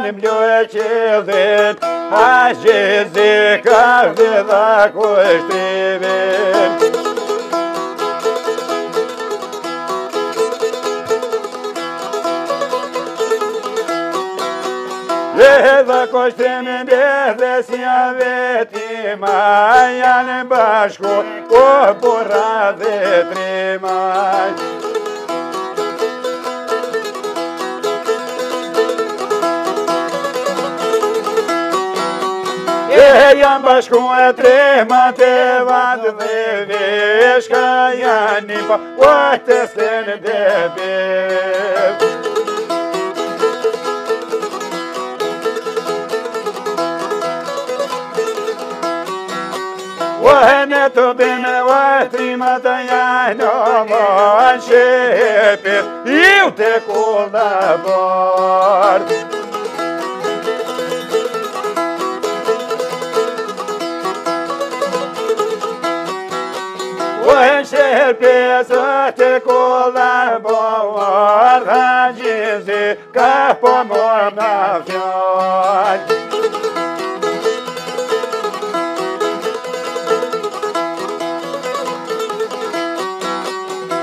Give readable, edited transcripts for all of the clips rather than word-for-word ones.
janë mlojë qëllin, a gjithë ka vëdha kushtimin. Dhe kushtimin dhe si vetima, janë bashku o burra dhe trima. Janë bashku e trima të vatë dhe veshka, janë pa o të stenë dhe bev. Në të bime trima të janë më shepit, ju të kullabor. Shepit të kullabor, ha gjithë ka po mor në fjall.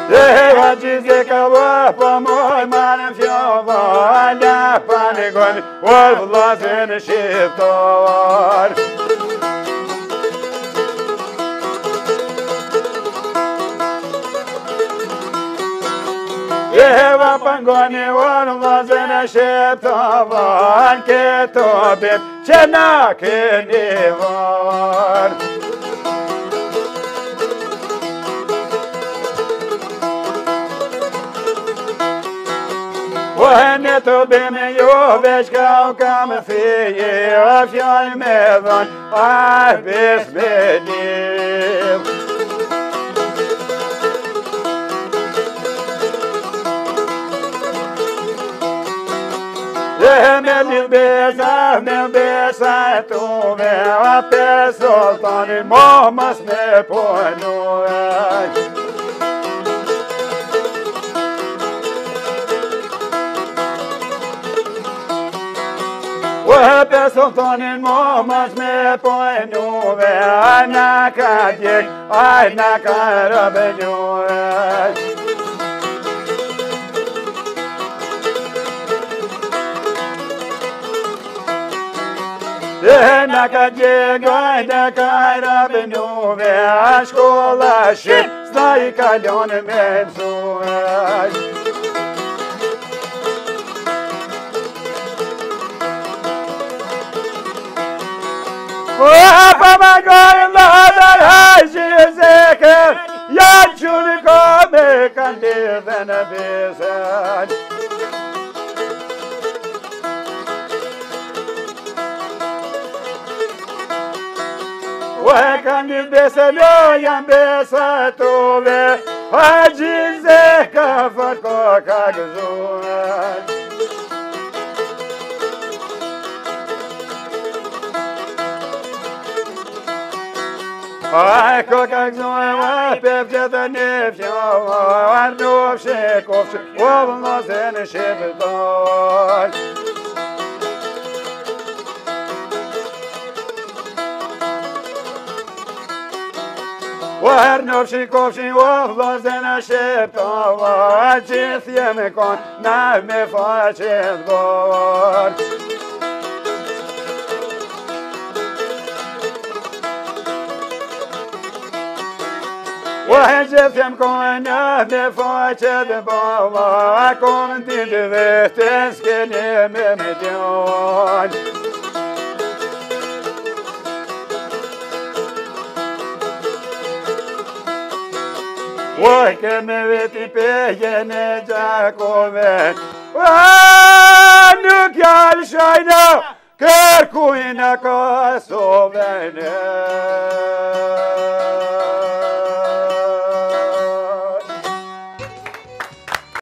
Dhe gjithë ka po mor në fjall, la panikon o vllazën shqiptar. Eva pangoni o vllazën shqiptar, këto bim që na keni var. Në të bime jo veç ka u kam thije, a fjall me dhon, a bes me liv. Me besa tuve, a për sultanin momas me ponue. Për sultanin momas me ponue, a na ka djek, a na ka rëbënjue. Na ka djek, a na ka rëbënjue, a shkolla shqip, s'na I kalon me mësuaj. Pa ma gojnë ladar hajqi zeker, janë qënë ka me kanë dhe në besen. O e kanë një besen, o janë besatuve, hajqi zeker fërko ka gëzuan. Ai ko ka gëzuar peftë dhe një fjallë, nufshi kofshi, o vllazën shqiptar. O nufshi kofshi, o vllazën shqiptar, gjithë jemi kon, na me faqet bor. O gjithë jem kone me faqet baba, konë ti të vetën s'keni me djon. O keme veti pejen e gjakove, nuk jallë shajna, kërkujna ka sovene.